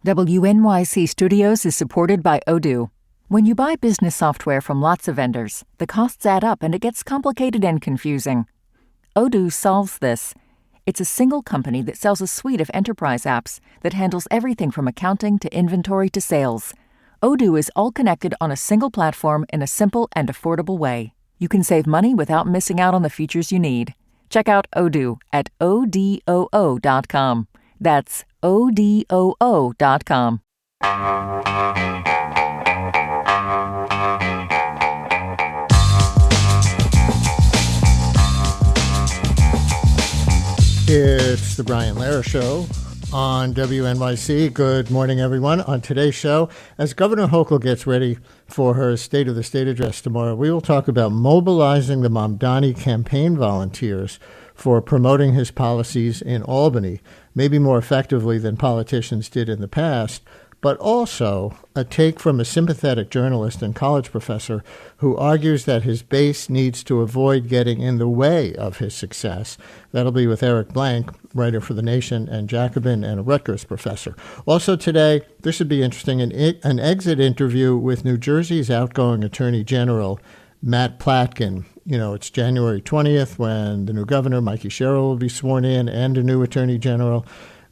WNYC Studios is supported by Odoo. When you buy business software from lots of vendors, the costs add up and it gets complicated and confusing. Odoo solves this. It's a single company that sells a suite of enterprise apps that handles everything from accounting to inventory to sales. Odoo is all connected on a single platform in a simple and affordable way. You can save money without missing out on the features you need. Check out Odoo at odoo.com. That's odoo.com. It's the Brian Lehrer Show on WNYC. Good morning, everyone. On today's show, as Governor Hochul gets ready for her State of the State address tomorrow, we will talk about mobilizing the Mamdani campaign volunteers for promoting his policies in Albany, maybe more effectively than politicians did in the past, but also a take from a sympathetic journalist and college professor who argues that his base needs to avoid getting in the way of his success. That'll be with Eric Blank, writer for The Nation and Jacobin and a Rutgers professor. Also today, this should be interesting, an exit interview with New Jersey's outgoing Attorney General, Matt Platkin. You know, it's January 20th when the new governor, Mikey Sherrill, will be sworn in and a new Attorney General.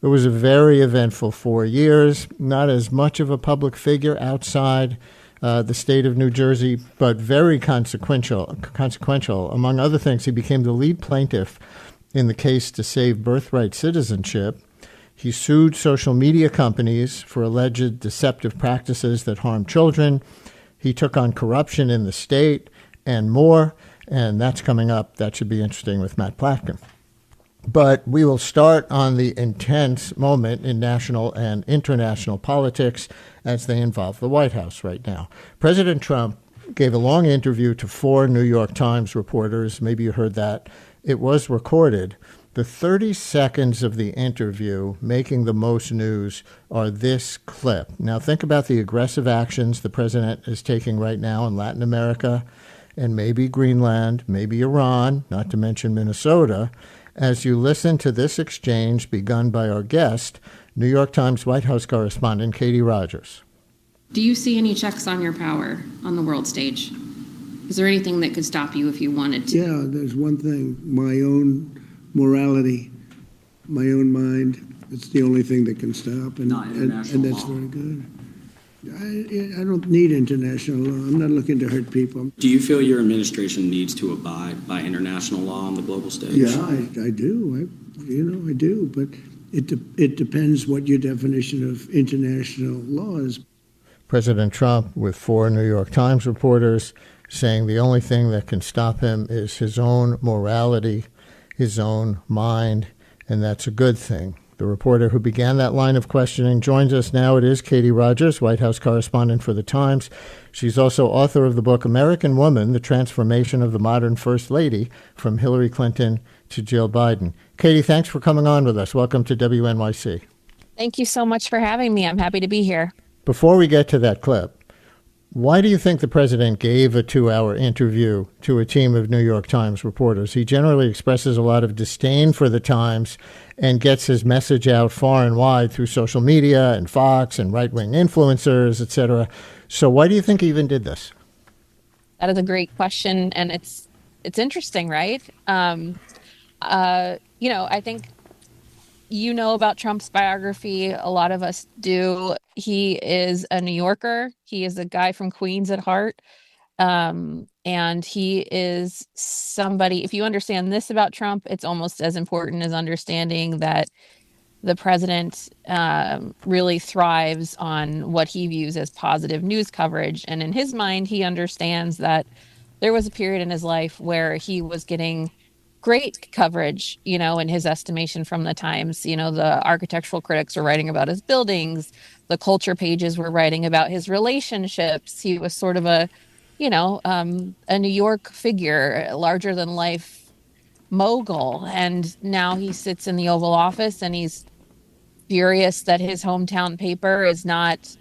It was a very eventful 4 years, not as much of a public figure outside the state of New Jersey, but very consequential. Among other things, he became the lead plaintiff in the case to save birthright citizenship. He sued social media companies for alleged deceptive practices that harm children. He took on corruption in the state and more, and that's coming up. That should be interesting with Matt Platkin. But we will start on the intense moment in national and international politics as they involve the White House right now. President Trump gave a long interview to 4 New York Times reporters. Maybe you heard that. It was recorded. The 30 seconds of the interview making the most news are this clip. Now think about the aggressive actions the president is taking right now in Latin America and maybe Greenland, maybe Iran, not to mention Minnesota, as you listen to this exchange begun by our guest, New York Times White House correspondent Katie Rogers. Do you see any checks on your power on the world stage? Is there anything that could stop you if you wanted to? Yeah, there's one thing, my own morality, my own mind. It's the only thing that can stop, and that's very good. I don't need international law. I'm not looking to hurt people. Do you feel your administration needs to abide by international law on the global stage? Yeah, I do. I do. But it depends what your definition of international law is. President Trump with 4 New York Times reporters saying the only thing that can stop him is his own morality, his own mind, and that's a good thing. The reporter who began that line of questioning joins us now. It is Katie Rogers, White House correspondent for The Times. She's also author of the book American Woman, The Transformation of the Modern First Lady, from Hillary Clinton to Jill Biden. Katie, thanks for coming on with us. Welcome to WNYC. Thank you so much for having me. I'm happy to be here. Before we get to that clip, why do you think the president gave a 2-hour interview to a team of New York Times reporters? He generally expresses a lot of disdain for the Times and gets his message out far and wide through social media and Fox and right-wing influencers, et cetera. So why do you think he even did this? That is a great question, and it's interesting, right? I think you know about Trump's biography. A lot of us do. He is a New Yorker. He is a guy from Queens at heart. And he is somebody, if you understand this about Trump, it's almost as important as understanding that the president really thrives on what he views as positive news coverage. And in his mind, he understands that there was a period in his life where he was getting great coverage, in his estimation from the Times. The architectural critics were writing about his buildings. The culture pages were writing about his relationships. He was sort of a New York figure, a larger than life mogul. And now he sits in the Oval Office and he's furious that his hometown paper is not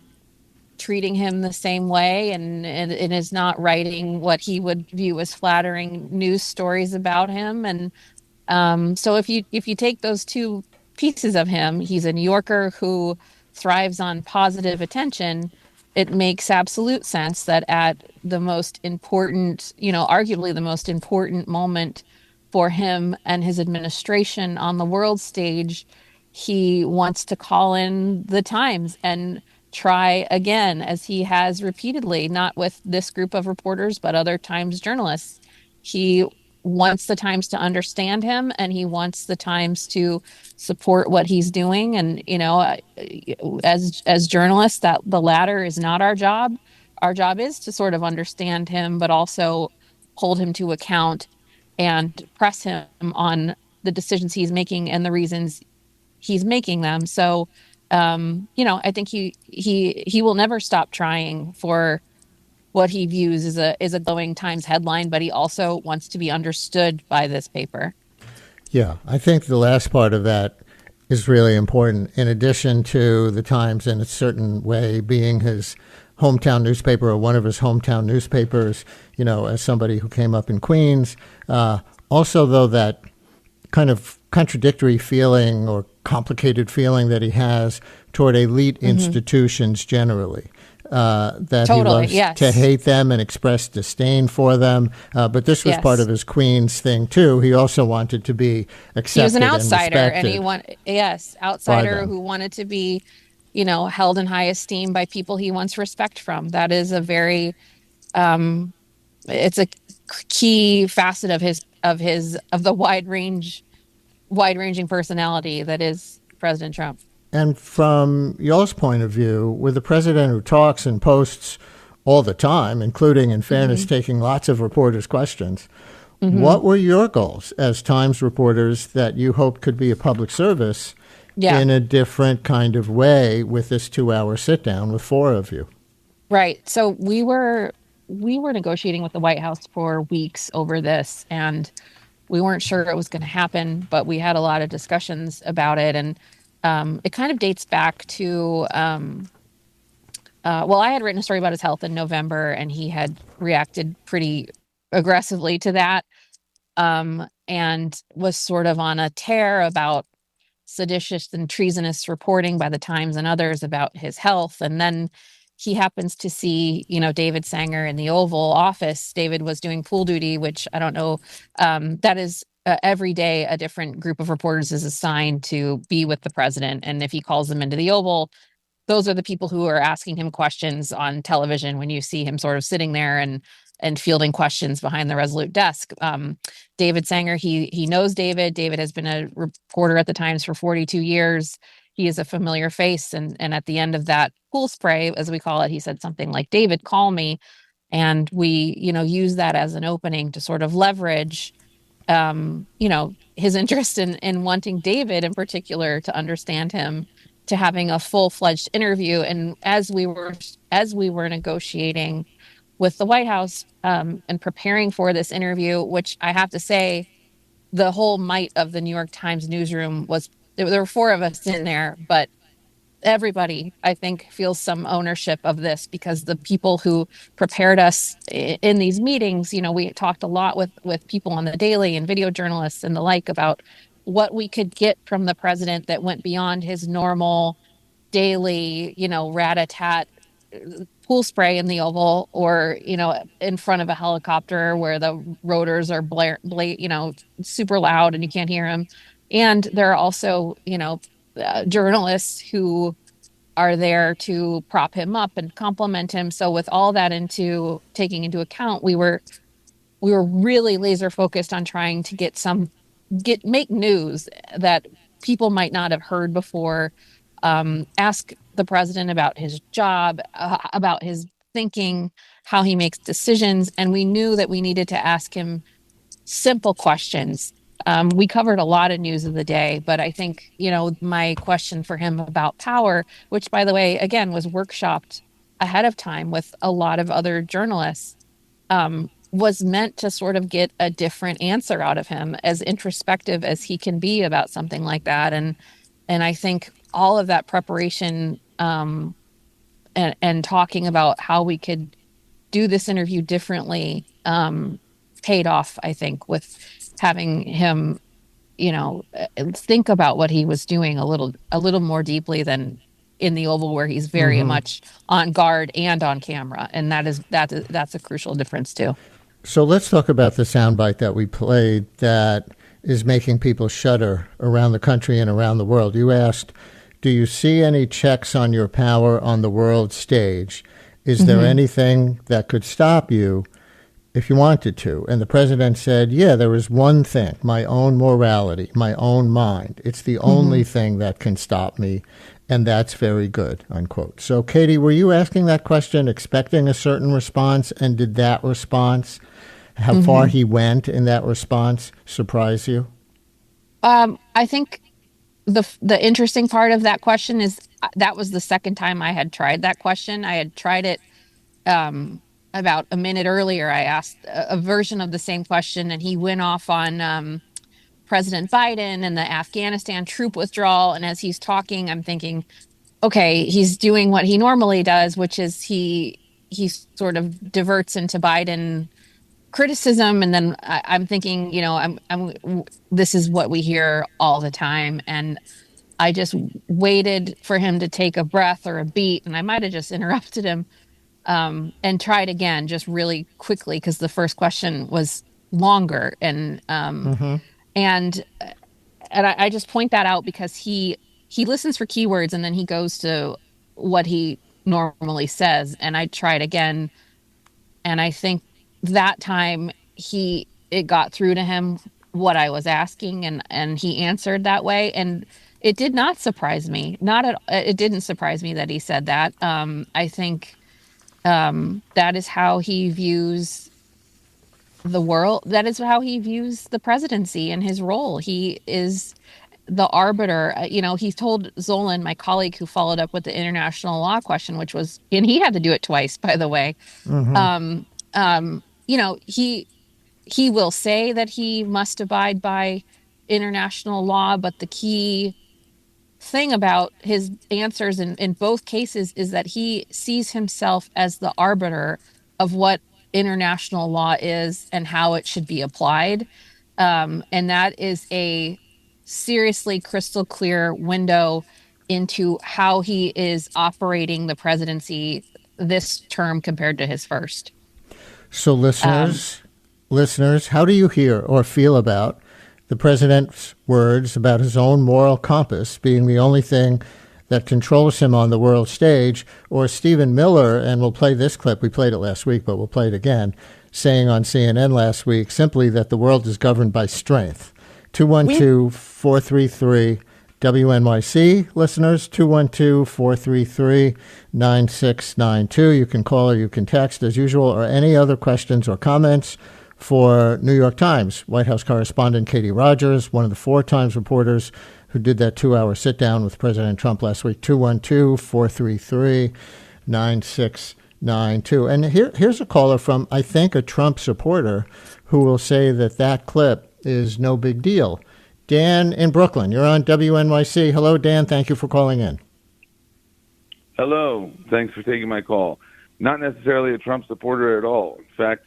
treating him the same way and is not writing what he would view as flattering news stories about him. And so if you take those two pieces of him, he's a New Yorker who thrives on positive attention, it makes absolute sense that at the most important, arguably the most important moment for him and his administration on the world stage, he wants to call in the Times and try again, as he has repeatedly, not with this group of reporters, but other Times journalists. He wants the Times to understand him, and he wants the Times to support what he's doing. And, as journalists, that the latter is not our job. Our job is to sort of understand him, but also hold him to account and press him on the decisions he's making and the reasons he's making them. So, I think he will never stop trying for what he views as a glowing Times headline, but he also wants to be understood by this paper. Yeah, I think the last part of that is really important. In addition to the Times in a certain way being his hometown newspaper or one of his hometown newspapers, as somebody who came up in Queens, also though that kind of contradictory feeling or complicated feeling that he has toward elite institutions generally. That Totally, he loves to hate them and express disdain for them. But this was part of his Queens thing, too. He also wanted to be accepted. He was an outsider, and outsider who wanted to be, held in high esteem by people he wants respect from. That is a very, it's a key facet of the wide-ranging personality that is President Trump. And from y'all's point of view, with a president who talks and posts all the time, including, in fairness, taking lots of reporters' questions, what were your goals as Times reporters that you hoped could be a public service in a different kind of way with this 2-hour sit-down with 4 of you? Right. So we were negotiating with the White House for weeks over this, and we weren't sure it was going to happen, but we had a lot of discussions about it. And it kind of dates back to, I had written a story about his health in November, and he had reacted pretty aggressively to that, and was sort of on a tear about seditious and treasonous reporting by the Times and others about his health. And then he happens to see, David Sanger in the Oval Office. David was doing pool duty, which I don't know, that is every day a different group of reporters is assigned to be with the president. And if he calls them into the Oval, those are the people who are asking him questions on television when you see him sort of sitting there and fielding questions behind the Resolute desk. David Sanger, he knows David. David has been a reporter at the Times for 42 years. He is a familiar face. And at the end of that pool spray, as we call it, he said something like, "David, call me." And we, use that as an opening to sort of leverage his interest in wanting David in particular to understand him, to having a full-fledged interview. And as we were negotiating with the White House and preparing for this interview, which I have to say, the whole might of the New York Times newsroom was, there were 4 of us in there, but everybody, I think, feels some ownership of this, because the people who prepared us in these meetings, we talked a lot with people on the Daily and video journalists and the like about what we could get from the president that went beyond his normal daily, rat-a-tat pool spray in the Oval, or, in front of a helicopter where the rotors are super loud and you can't hear him. And there are also, journalists who are there to prop him up and compliment him. So with all that taking into account, we were really laser focused on trying to make news that people might not have heard before. Ask the president about his job, about his thinking, how he makes decisions. And we knew that we needed to ask him simple questions. We covered a lot of news of the day, but I think, my question for him about power, which, by the way, again, was workshopped ahead of time with a lot of other journalists, was meant to sort of get a different answer out of him, as introspective as he can be about something like that. And I think all of that preparation and talking about how we could do this interview differently paid off, I think, with having him, think about what he was doing a little more deeply than in the Oval, where he's very much on guard and on camera, and that's a crucial difference too. So let's talk about the soundbite that we played that is making people shudder around the country and around the world. You asked, do you see any checks on your power on the world stage? Is there anything that could stop you if you wanted to? And the president said, yeah, there is one thing, my own morality, my own mind. It's the only thing that can stop me, and that's very good, unquote. So, Katie, were you asking that question, expecting a certain response, and did that response, how far he went in that response, surprise you? I think the interesting part of that question is that was the second time I had tried that question. I had tried it about a minute earlier. I asked a version of the same question, and he went off on President Biden and the Afghanistan troop withdrawal. And as he's talking, I'm thinking, okay, he's doing what he normally does, which is he sort of diverts into Biden criticism, and then I'm thinking, this is what we hear all the time, and I just waited for him to take a breath or a beat, and I might have just interrupted him and tried again, just really quickly, because the first question was longer, and I just point that out because he listens for keywords, and then he goes to what he normally says, and I tried again, and I think that time it got through to him what I was asking, and he answered that way, and it did not surprise me. It didn't surprise me that he said that. I think that is how he views the world. That is how he views the presidency and his role. He is the arbiter. He told Zolan, my colleague who followed up with the international law question, and he had to do it twice, by the way. He will say that he must abide by international law, but the key thing about his answers in both cases is that he sees himself as the arbiter of what international law is and how it should be applied. And that is a seriously crystal clear window into how he is operating the presidency this term compared to his first. So listeners, how do you hear or feel about the president's words about his own moral compass being the only thing that controls him on the world stage, or Stephen Miller, and we'll play this clip, we played it last week, but we'll play it again, saying on CNN last week simply that the world is governed by strength. 212-433 WNYC, listeners, 212-433-9692. You can call or you can text as usual, or any other questions or comments for New York Times White House correspondent Katie Rogers, one of the 4 Times reporters who did that 2-hour sit-down with President Trump last week, 212-433-9692. And here's a caller from, I think, a Trump supporter who will say that clip is no big deal. Dan in Brooklyn, you're on WNYC. Hello, Dan. Thank you for calling in. Hello. Thanks for taking my call. Not necessarily a Trump supporter at all. In fact,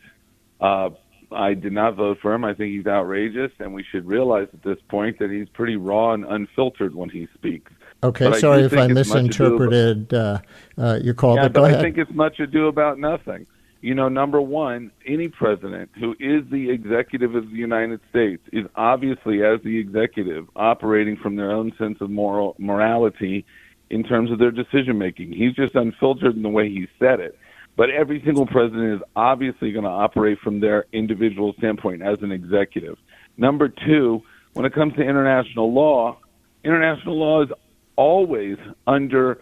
I did not vote for him. I think he's outrageous, and we should realize at this point that he's pretty raw and unfiltered when he speaks. Okay, but sorry if I misinterpreted your call, but go ahead. I think it's much ado about nothing. Number one, any president who is the executive of the United States is obviously, as the executive, operating from their own sense of morality in terms of their decision-making. He's just unfiltered in the way he said it. But every single president is obviously going to operate from their individual standpoint as an executive. Number two, when it comes to international law is always under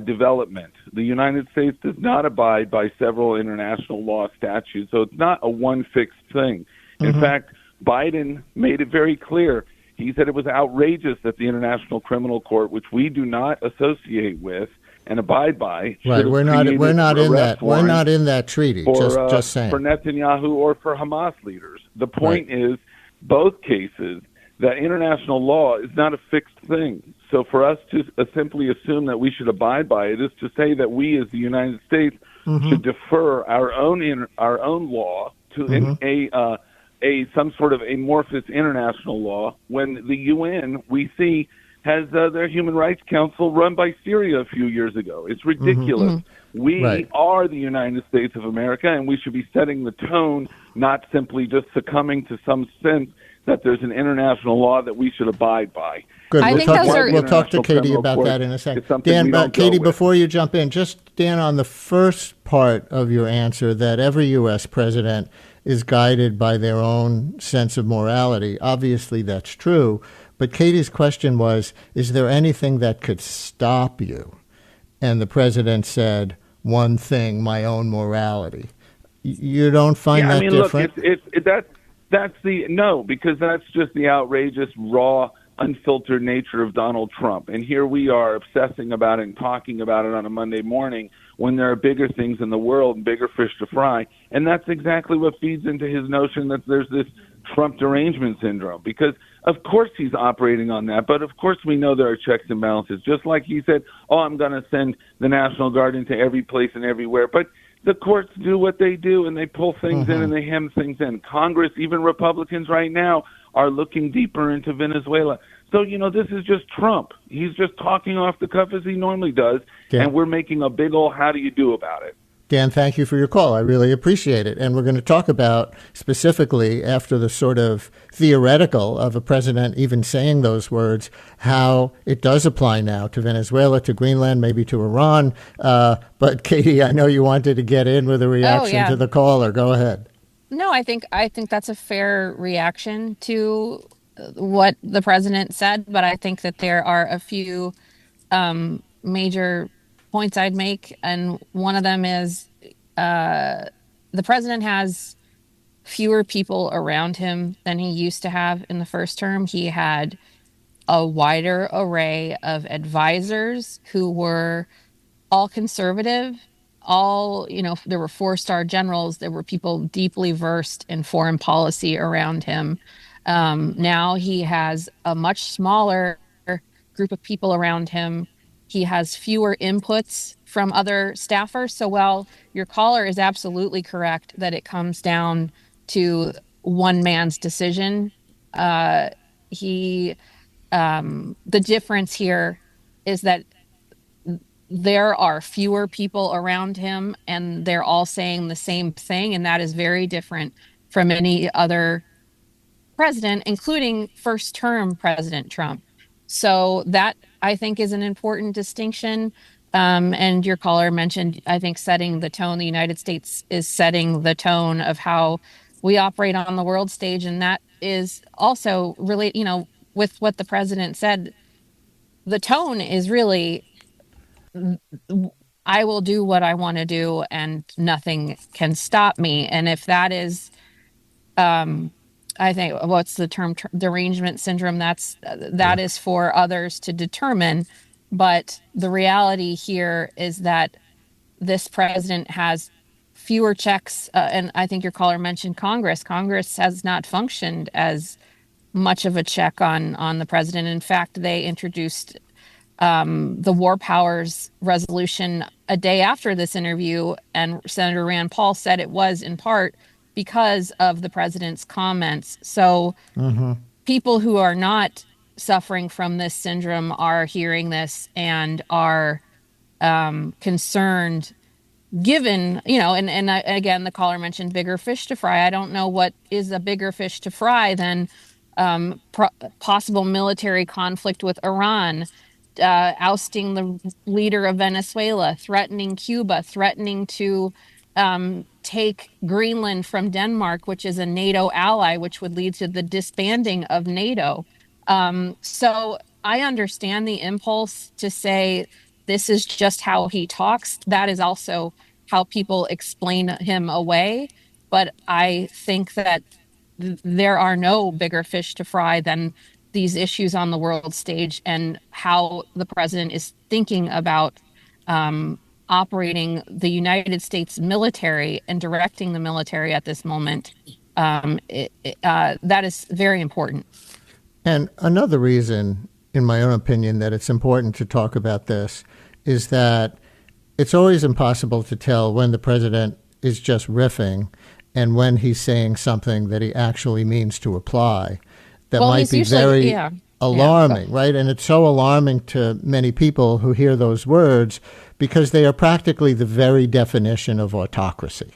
development. The United States does not abide by several international law statutes, so it's not a one fixed thing. In fact, Biden made it very clear. He said it was outrageous that the International Criminal Court, which we do not associate with and abide by, right? We're not in that treaty. Just saying, for Netanyahu or for Hamas leaders. The point is, both cases, that international law is not a fixed thing. So for us to simply assume that we should abide by it is to say that we, as the United States, should defer our own law to some sort of amorphous international law, when the UN, we see, has their Human Rights Council run by Syria a few years ago. It's ridiculous. We are the United States of America, and we should be setting the tone, not simply just succumbing to some sense that there's an international law that we should abide by. Good. I We'll think talk, those are- we'll talk to International Katie Criminal about Court that in a is second. something we Dan, don't go Katie, with. before you jump in, just, Dan, on the first part of your answer, that every U.S. president is guided by their own sense of morality. Obviously, that's true. But Katie's question was, is there anything that could stop you? And the president said, one thing, my own morality. You don't find that different? Look, that's the no, because that's just the outrageous, raw, unfiltered nature of Donald Trump. And here we are obsessing about it and talking about it on a Monday morning when there are bigger things in the world and bigger fish to fry. And that's exactly what feeds into his notion that there's this Trump derangement syndrome, because of course he's operating on that. But of course we know there are checks and balances. Just like he said, I'm going to send the National Guard into every place and everywhere. But the courts do what they do, and they pull things in and they hem things in. Congress, even Republicans right now, are looking deeper into Venezuela. So, this is just Trump. He's just talking off the cuff as he normally does, and we're making a big old how do you do about it. Dan, thank you for your call. I really appreciate it. And we're going to talk about specifically, after the sort of theoretical of a president even saying those words, how it does apply now to Venezuela, to Greenland, maybe to Iran. But Katie, I know you wanted to get in with a reaction to the caller. Go ahead. No, I think that's a fair reaction to what the president said, but I think that there are a few major points I'd make, and one of them is the president has fewer people around him than he used to have in the first term. He had a wider array of advisors who were all conservative, there were four-star generals, there were people deeply versed in foreign policy around him. Now he has a much smaller group of people around him. He has fewer inputs from other staffers. So while your caller is absolutely correct that it comes down to one man's decision, the difference here is that there are fewer people around him and they're all saying the same thing. And that is very different from any other president, including first-term President Trump. So that, I think, is an important distinction. And your caller mentioned, I think, setting the tone. The United States is setting the tone of how we operate on the world stage. And that is also really, with what the president said, the tone is really, I will do what I want to do and nothing can stop me. And if that is, I think, what's the term, derangement syndrome, that is for others to determine. But the reality here is that this president has fewer checks. And I think your caller mentioned Congress. Congress has not functioned as much of a check on the president. In fact, they introduced the War Powers resolution a day after this interview. And Senator Rand Paul said it was in part because of the president's comments. So people who are not suffering from this syndrome are hearing this and are concerned, given, and again, the caller mentioned bigger fish to fry. I don't know what is a bigger fish to fry than possible military conflict with Iran, ousting the leader of Venezuela, threatening Cuba, threatening to take Greenland from Denmark, which is a NATO ally, which would lead to the disbanding of NATO. So I understand the impulse to say this is just how he talks. That is also how people explain him away. But I think that there are no bigger fish to fry than these issues on the world stage and how the president is thinking about operating the United States military and directing the military at this moment. That is very important. And another reason, in my own opinion, that it's important to talk about this is that it's always impossible to tell when the president is just riffing and when he's saying something that he actually means to apply. That might be alarming, right? And it's so alarming to many people who hear those words because they are practically the very definition of autocracy.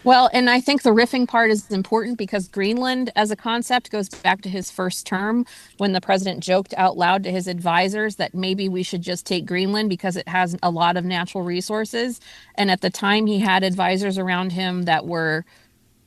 Well, and I think the riffing part is important because Greenland as a concept goes back to his first term when the president joked out loud to his advisors that maybe we should just take Greenland because it has a lot of natural resources. And at the time, he had advisors around him that were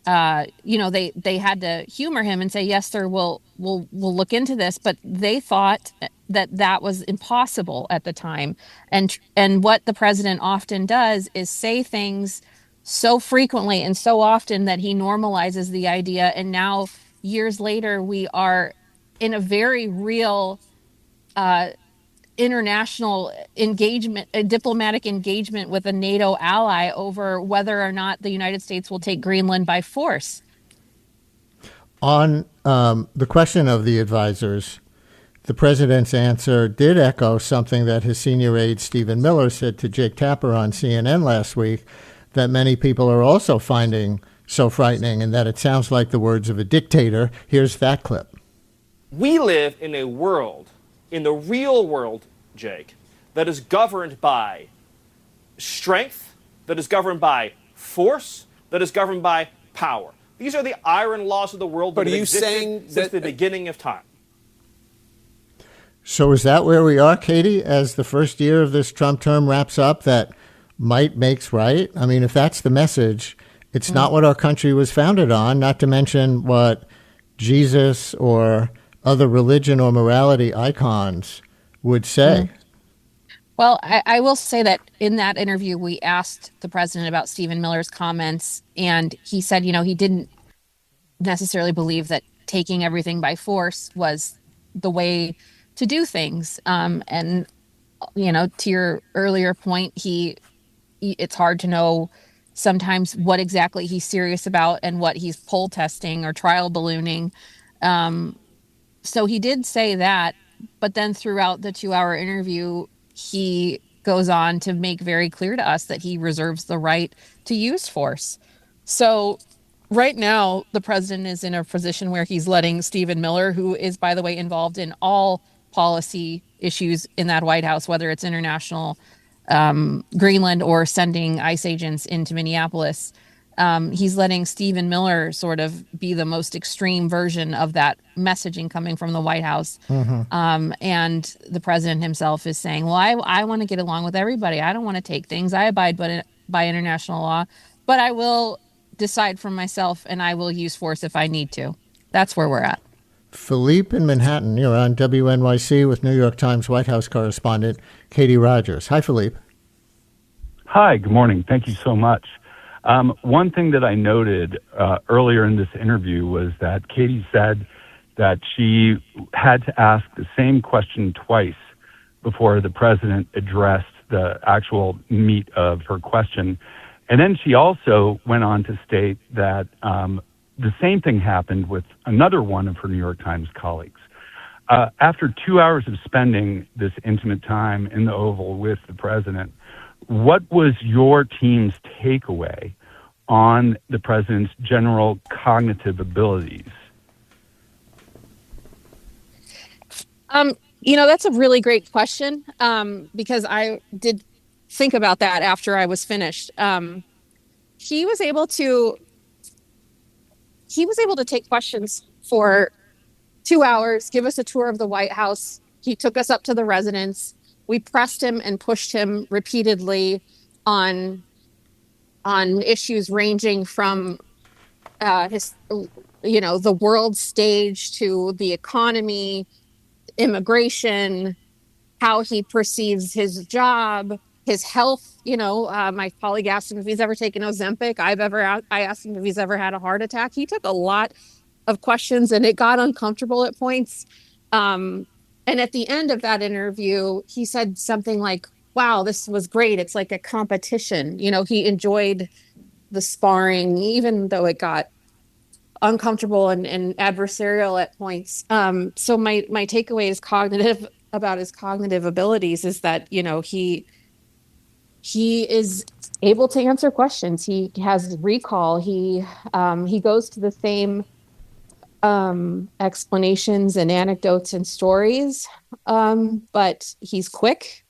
they had to humor him and say, yes, sir, we'll look into this. But they thought that was impossible at the time. And what the president often does is say things so frequently and so often that he normalizes the idea. And now, years later, we are in a very real international engagement, a diplomatic engagement with a NATO ally over whether or not the United States will take Greenland by force. On the question of the advisors, the president's answer did echo something that his senior aide Stephen Miller said to Jake Tapper on CNN last week, that many people are also finding so frightening, and that it sounds like the words of a dictator. Here's that clip. We live in a world, in the real world, Jake, that is governed by strength, that is governed by force, that is governed by power. These are the iron laws of the world that have existed since the beginning of time. So is that where we are, Katie, as the first year of this Trump term wraps up, that might makes right? I mean, if that's the message, it's not what our country was founded on, not to mention what Jesus or other religion or morality icons would say. Well, I will say that in that interview, we asked the president about Stephen Miller's comments, and he said, he didn't necessarily believe that taking everything by force was the way to do things. And, to your earlier point, it's hard to know sometimes what exactly he's serious about and what he's poll testing or trial ballooning. So he did say that, but then throughout the 2-hour interview, he goes on to make very clear to us that he reserves the right to use force. So right now, the president is in a position where he's letting Stephen Miller, who is, by the way, involved in all policy issues in that White House, whether it's international Greenland or sending ICE agents into Minneapolis. He's letting Stephen Miller sort of be the most extreme version of that messaging coming from the White House. And the president himself is saying, well, I want to get along with everybody. I don't want to take things. I abide by international law, but I will decide for myself and I will use force if I need to. That's where we're at. Philippe in Manhattan, you're on WNYC with New York Times White House correspondent Katie Rogers. Hi, Philippe. Hi, good morning. Thank you so much. One thing that I noted earlier in this interview was that Katie said that she had to ask the same question twice before the president addressed the actual meat of her question. And then she also went on to state that the same thing happened with another one of her New York Times colleagues. After 2 hours of spending this intimate time in the Oval with the president, what was your team's takeaway on the president's general cognitive abilities? That's a really great question because I did think about that after I was finished. He was able to take questions for 2 hours, give us a tour of the White House. He took us up to the residence. We pressed him and pushed him repeatedly on issues ranging from the world stage to the economy, immigration, how he perceives his job, his health. My colleague asked him if he's ever taken Ozempic. I asked him if he's ever had a heart attack. He took a lot of questions and it got uncomfortable at points. And at the end of that interview, he said something like, wow, this was great. It's like a competition. He enjoyed the sparring, even though it got uncomfortable and adversarial at points. So my takeaway is about his cognitive abilities is that, he is able to answer questions. He has recall. He goes to the same explanations and anecdotes and stories. But he's quick.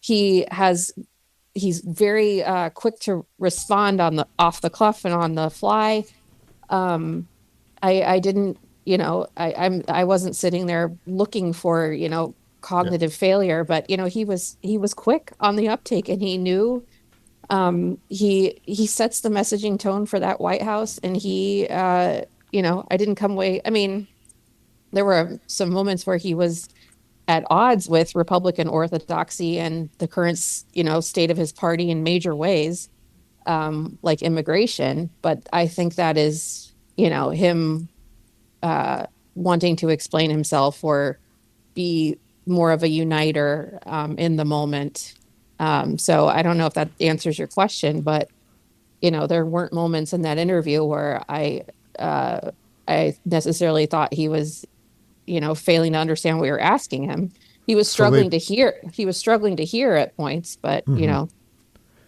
He's very quick to respond off the cuff and on the fly. I didn't, I wasn't sitting there looking for, cognitive failure, but he was quick on the uptake, and he knew. He sets the messaging tone for that White House, and I didn't come away. I mean, there were some moments where he was at odds with Republican orthodoxy and the current, state of his party in major ways, like immigration. But I think that is, him wanting to explain himself or be more of a uniter in the moment. So I don't know if that answers your question, but there weren't moments in that interview where I necessarily thought he was, failing to understand what we were asking him. He was struggling to hear. He was struggling to hear at points, but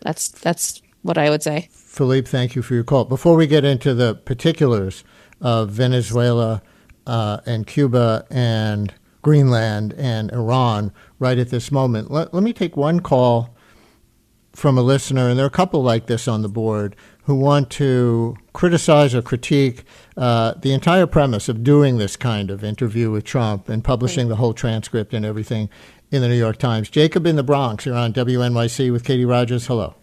that's what I would say. Philippe, thank you for your call. Before we get into the particulars of Venezuela and Cuba and Greenland and Iran right at this moment, let me take one call from a listener, and there are a couple like this on the board, who want to criticize or critique the entire premise of doing this kind of interview with Trump and publishing the whole transcript and everything in the New York Times. Jacob in the Bronx, you're on WNYC with Katie Rogers. Hello.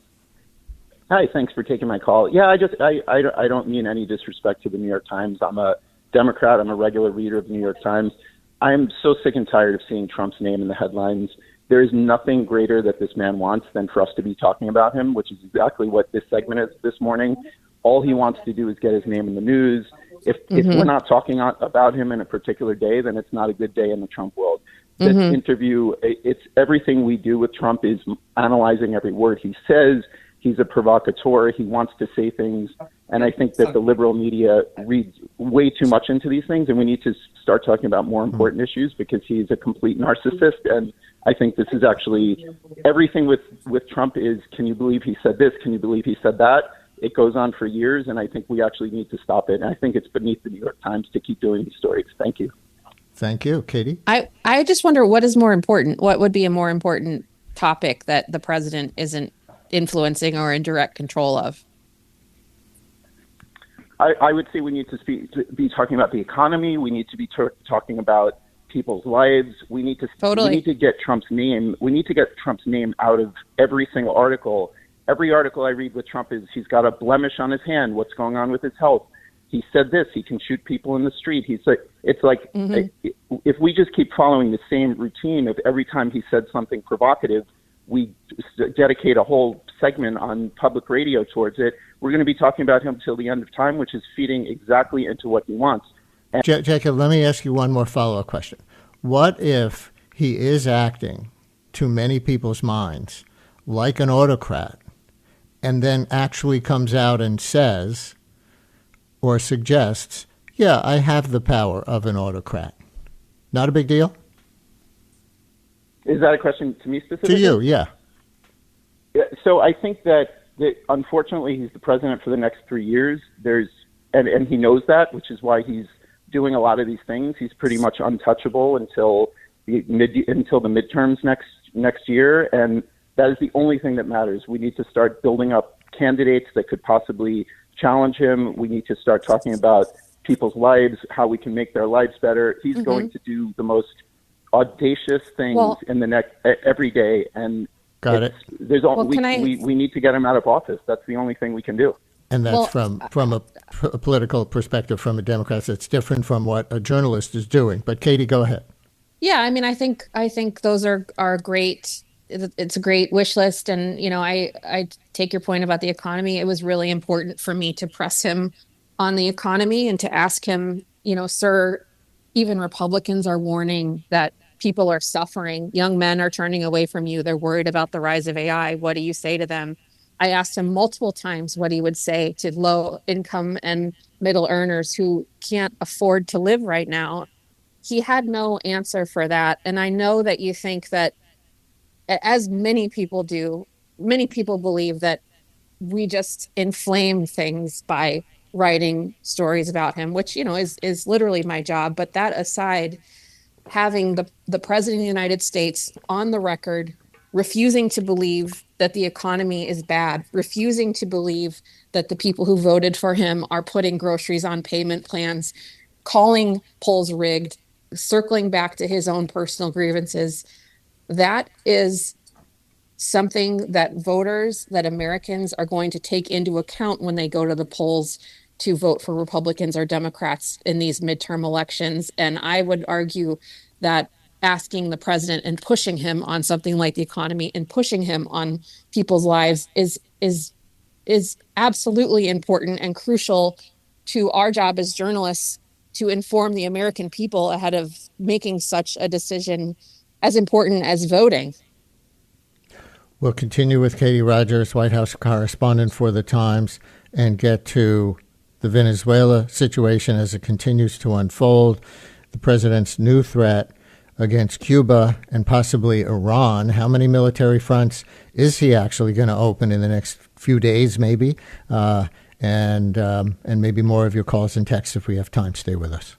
Hi, thanks for taking my call. Yeah, I don't mean any disrespect to the New York Times. I'm a Democrat. I'm a regular reader of the New York Times. I'm so sick and tired of seeing Trump's name in the headlines. There is nothing greater that this man wants than for us to be talking about him, which is exactly what this segment is this morning. All he wants to do is get his name in the news. If we're not talking about him in a particular day, then it's not a good day in the Trump world. This interview, it's everything we do with Trump is analyzing every word he says. He's a provocateur. He wants to say things. And I think that the liberal media reads way too much into these things, and we need to start talking about more important issues, because he's a complete narcissist. And I think this is actually everything with Trump is, can you believe he said this? Can you believe he said that? It goes on for years, and I think we actually need to stop it. And I think it's beneath the New York Times to keep doing these stories. Thank you. Thank you. Katie? I just wonder, what is more important? What would be a more important topic that the president isn't influencing or in direct control of? I would say we need to be talking about the economy. We need to be talking about people's lives. We need to get Trump's name. We need to get Trump's name out of every single article. Every article I read with Trump is he's got a blemish on his hand. What's going on with his health? He said this. He can shoot people in the street. If we just keep following the same routine of every time he said something provocative, we dedicate a whole segment on public radio towards it, we're going to be talking about him till the end of time, which is feeding exactly into what he wants. Jacob, let me ask you one more follow-up question. What if he is acting, to many people's minds, like an autocrat, and then actually comes out and says or suggests, yeah, I have the power of an autocrat? Not a big deal? Is that a question to me specifically? To you, yeah. So I think that unfortunately he's the president for the next 3 years. And he knows that, which is why he's doing a lot of these things. He's pretty much untouchable until the midterms next year, and that is the only thing that matters. We need to start building up candidates that could possibly challenge him. We need to start talking about people's lives, how we can make their lives better. He's going to do the most audacious things in the next every day, and we need to get him out of office. That's the only thing we can do. And that's from a political perspective, from a Democrat. It's different from what a journalist is doing. But Katie, go ahead. Yeah, I mean, I think those are great. It's a great wish list, and I take your point about the economy. It was really important for me to press him on the economy and to ask him, sir, even Republicans are warning that people are suffering. Young men are turning away from you. They're worried about the rise of AI. What do you say to them? I asked him multiple times what he would say to low income and middle earners who can't afford to live right now. He had no answer for that. And I know that you think that, as many people do, many people believe that we just inflame things by writing stories about him, which, is literally my job. But that aside, having the president of the United States on the record refusing to believe that the economy is bad, refusing to believe that the people who voted for him are putting groceries on payment plans, calling polls rigged, circling back to his own personal grievances, that is something that voters, that Americans are going to take into account when they go to the polls to vote for Republicans or Democrats in these midterm elections. And I would argue that asking the president and pushing him on something like the economy and pushing him on people's lives is absolutely important and crucial to our job as journalists to inform the American people ahead of making such a decision as important as voting. We'll continue with Katie Rogers, White House correspondent for The Times, and get to the Venezuela situation as it continues to unfold, the president's new threat against Cuba and possibly Iran. How many military fronts is he actually going to open in the next few days, maybe? And maybe more of your calls and texts if we have time. Stay with us.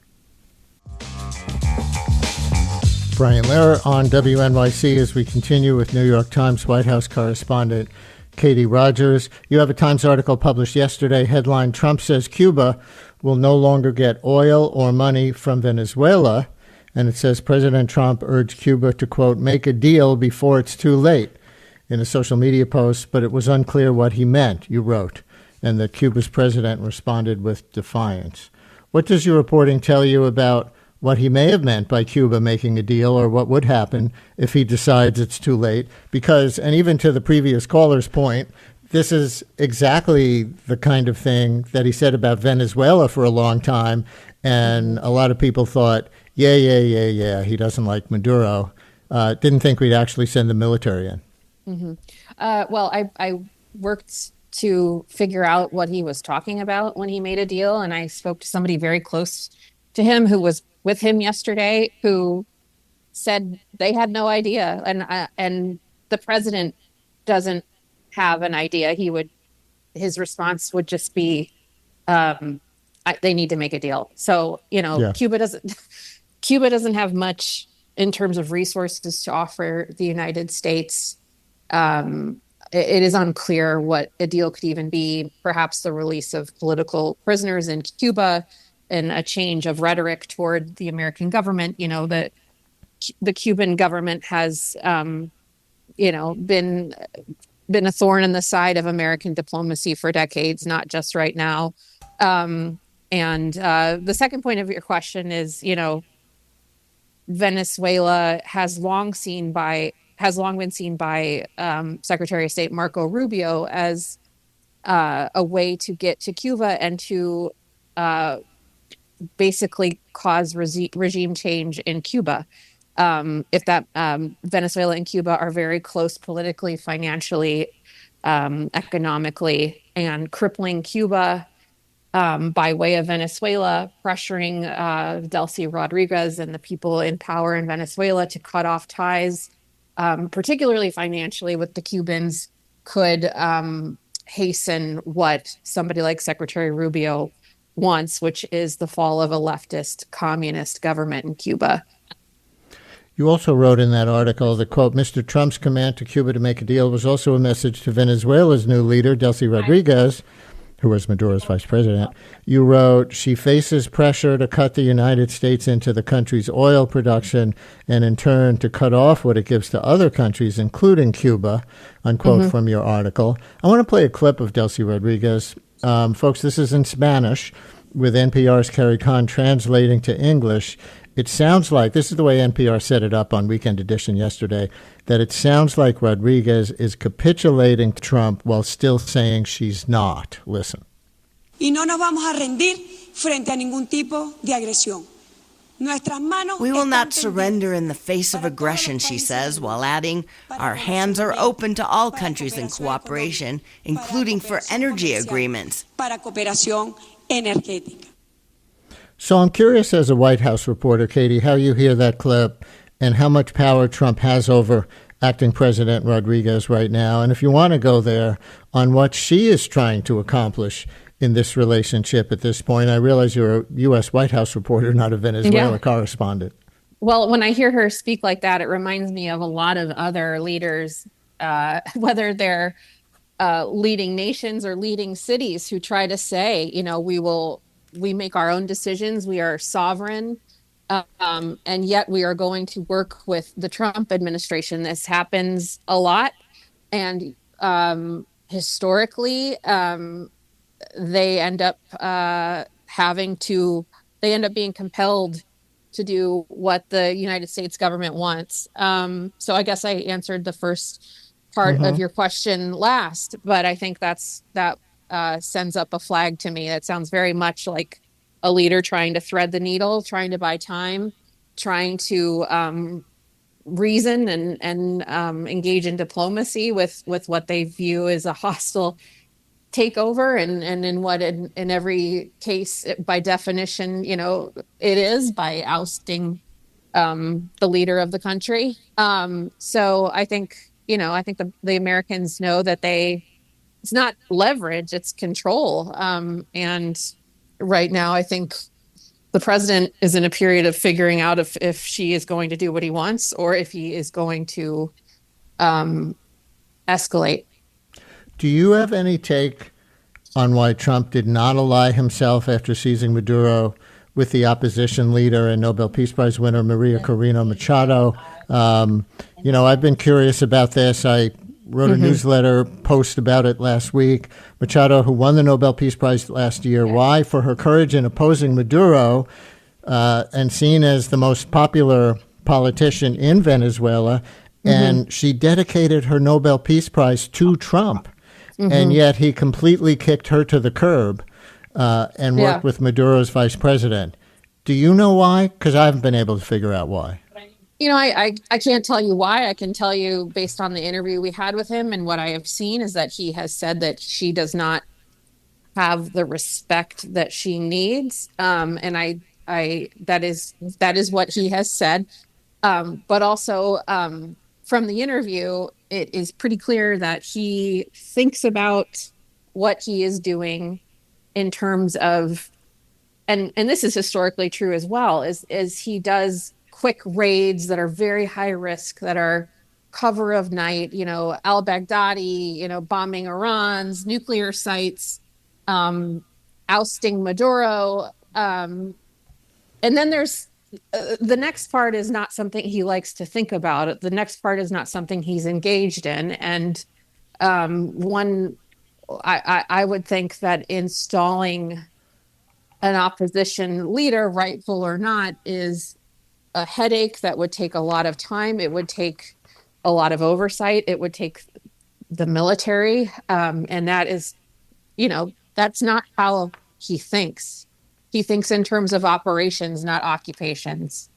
Brian Lehrer on WNYC as we continue with New York Times White House correspondent Katie Rogers. You have a Times article published yesterday, headline, Trump says Cuba will no longer get oil or money from Venezuela. And it says President Trump urged Cuba to, quote, make a deal before it's too late in a social media post, but it was unclear what he meant, you wrote, and that Cuba's president responded with defiance. What does your reporting tell you about what he may have meant by Cuba making a deal, or what would happen if he decides it's too late? Because, and even to the previous caller's point, this is exactly the kind of thing that he said about Venezuela for a long time, and a lot of people thought, yeah, he doesn't like Maduro. Didn't think we'd actually send the military in. Mm-hmm. Well, I worked to figure out what he was talking about when he made a deal, and I spoke to somebody very close to him who was with him yesterday, who said they had no idea, and the president doesn't have an idea. His response would just be, they need to make a deal. So yeah. Cuba doesn't have much in terms of resources to offer the United States. It is unclear what a deal could even be. Perhaps the release of political prisoners in Cuba and a change of rhetoric toward the American government. That the Cuban government has, been a thorn in the side of American diplomacy for decades, not just right now. And the second point of your question is, Venezuela has long been seen by Secretary of State Marco Rubio as a way to get to Cuba and to basically cause regime change in Cuba. If that Venezuela and Cuba are very close politically, financially, economically, and crippling Cuba by way of Venezuela, pressuring Delcy Rodriguez and the people in power in Venezuela to cut off ties, particularly financially with the Cubans, could hasten what somebody like Secretary Rubio wants, which is the fall of a leftist communist government in Cuba. You also wrote in that article that, quote, Mr. Trump's command to Cuba to make a deal was also a message to Venezuela's new leader, Delcy Rodriguez, who was Maduro's vice president. You wrote, she faces pressure to cut the United States into the country's oil production and in turn to cut off what it gives to other countries, including Cuba, unquote, from your article. I want to play a clip of Delcy Rodriguez. Folks, this is in Spanish with NPR's Carrie Kahn translating to English. It sounds like, this is the way NPR set it up on Weekend Edition yesterday, that it sounds like Rodriguez is capitulating to Trump while still saying she's not. Listen. Y no nos vamos a rendir frente a ningún tipo de agresión. We will not surrender in the face of aggression, she says, while adding, our hands are open to all countries in cooperation, including for energy agreements. So I'm curious, as a White House reporter, Katie, how you hear that clip and how much power Trump has over acting President Rodriguez right now. And if you want to go there, on what she is trying to accomplish in this relationship at this point? I realize you're a U.S. White House reporter, not a Venezuela correspondent. Well, when I hear her speak like that, it reminds me of a lot of other leaders, whether they're leading nations or leading cities, who try to say, we make our own decisions, we are sovereign, and yet we are going to work with the Trump administration. This happens a lot, and historically, they end up being compelled to do what the United States government wants. So I guess I answered the first part of your question last, but I think that sends up a flag to me. That sounds very much like a leader trying to thread the needle, trying to buy time, trying to reason and engage in diplomacy with what they view as a hostile takeover, and in what in every case, by definition, it is, by ousting the leader of the country. So I think the Americans know that it's not leverage, it's control. And right now, I think the president is in a period of figuring out if she is going to do what he wants, or if he is going to escalate. Do you have any take on why Trump did not ally himself after seizing Maduro with the opposition leader and Nobel Peace Prize winner Maria Corina Machado? I've been curious about this. I wrote a newsletter post about it last week. Machado, who won the Nobel Peace Prize last year, why? For her courage in opposing Maduro, and seen as the most popular politician in Venezuela. And she dedicated her Nobel Peace Prize to Trump. And yet he completely kicked her to the curb and worked with Maduro's vice president. Do you know why? Because I haven't been able to figure out why. I can't tell you why. I can tell you, based on the interview we had with him, and what I have seen, is that he has said that she does not have the respect that she needs. And that is what he has said. But also, from the interview, it is pretty clear that he thinks about what he is doing in terms of, and this is historically true as well, is he does quick raids that are very high risk, that are cover of night, al-Baghdadi, bombing Iran's nuclear sites, ousting Maduro. And then there's the next part is not something he likes to think about. The next part is not something he's engaged in. And I would think that installing an opposition leader, rightful or not, is a headache that would take a lot of time. It would take a lot of oversight. It would take the military. And that is, that's not how he thinks. He thinks in terms of operations, not occupations.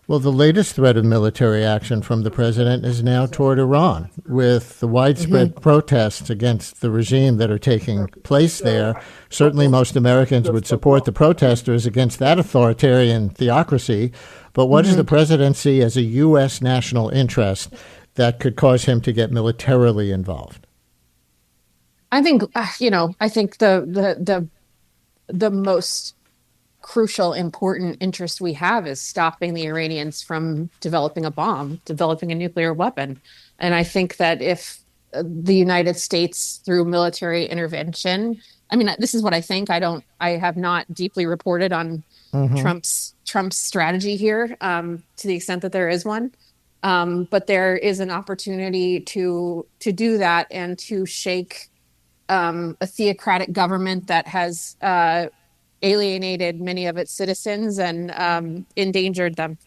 Well, the latest threat of military action from the president is now toward Iran, with the widespread protests against the regime that are taking place there. Certainly most Americans would support the protesters against that authoritarian theocracy. But what does the president see as a U.S. national interest that could cause him to get militarily involved? I think, I think the most crucial, important interest we have is stopping the Iranians from developing a bomb, developing a nuclear weapon. And I think that if the United States, through military intervention, this is what I think. I have not deeply reported on Trump's strategy here, to the extent that there is one. But there is an opportunity to do that and to shake a theocratic government that has alienated many of its citizens and endangered them.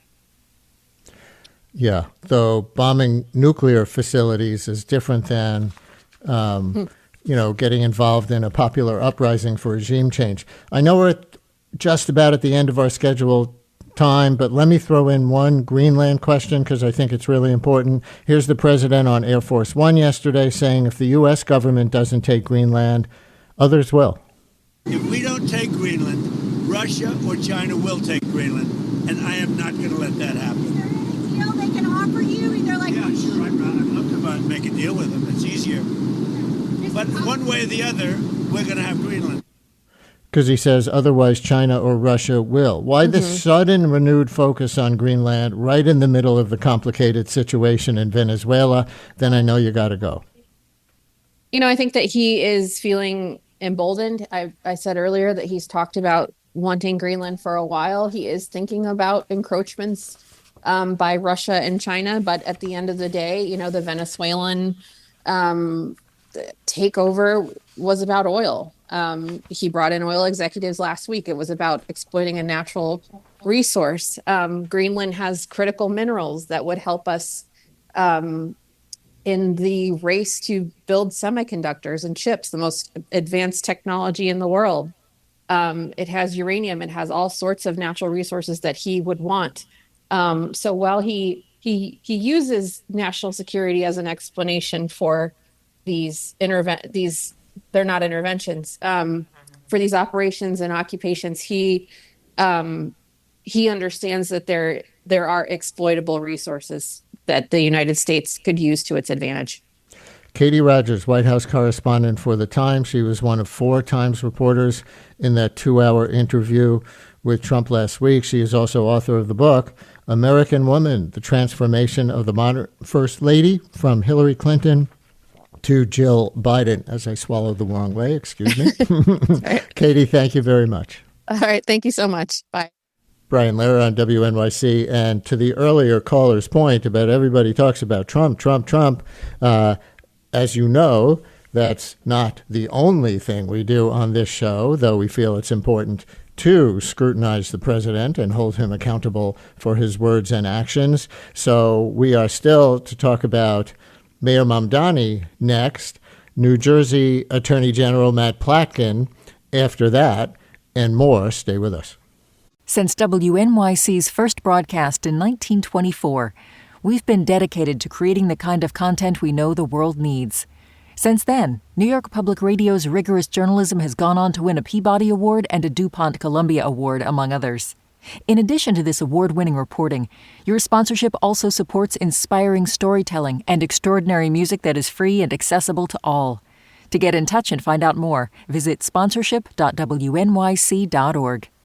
Yeah, though bombing nuclear facilities is different than, getting involved in a popular uprising for regime change. I know we're just about at the end of our scheduled time, but let me throw in one Greenland question because I think it's really important. Here's the president on Air Force One yesterday saying if the U.S. government doesn't take Greenland, others will. If we don't take Greenland, Russia or China will take Greenland, and I am not going to let that happen. Is there any deal they can offer you? Either like yeah, sure. I'd love to make a deal with them. It's easier. But one way or the other, we're going to have Greenland. because he says otherwise China or Russia will. Why this sudden renewed focus on Greenland right in the middle of the complicated situation in Venezuela? Then I know you got to go. I think that he is feeling emboldened. I said earlier that he's talked about wanting Greenland for a while. He is thinking about encroachments by Russia and China. But at the end of the day, the Venezuelan takeover was about oil. He brought in oil executives last week. It was about exploiting a natural resource. Greenland has critical minerals that would help us in the race to build semiconductors and chips, the most advanced technology in the world. It has uranium. It has all sorts of natural resources that he would want. So while he uses national security as an explanation for they're not interventions, for these operations and occupations, he understands that there are exploitable resources that the United States could use to its advantage. Katie Rogers, White House correspondent for The Times. She was one of 4 Times reporters in that 2-hour interview with Trump last week. She is also author of the book, American Woman, The Transformation of the Modern First Lady, from Hillary Clinton to Jill Biden. As I swallowed the wrong way, excuse me. Katie, thank you very much. All right. Thank you so much. Bye. Brian Lehrer on WNYC. And to the earlier caller's point about everybody talks about Trump, as you know, that's not the only thing we do on this show, though we feel it's important to scrutinize the president and hold him accountable for his words and actions. So we are still to talk about Mayor Mamdani next, New Jersey Attorney General Matt Platkin after that, and more. Stay with us. Since WNYC's first broadcast in 1924, we've been dedicated to creating the kind of content we know the world needs. Since then, New York Public Radio's rigorous journalism has gone on to win a Peabody Award and a DuPont Columbia Award, among others. In addition to this award-winning reporting, your sponsorship also supports inspiring storytelling and extraordinary music that is free and accessible to all. To get in touch and find out more, visit sponsorship.wnyc.org.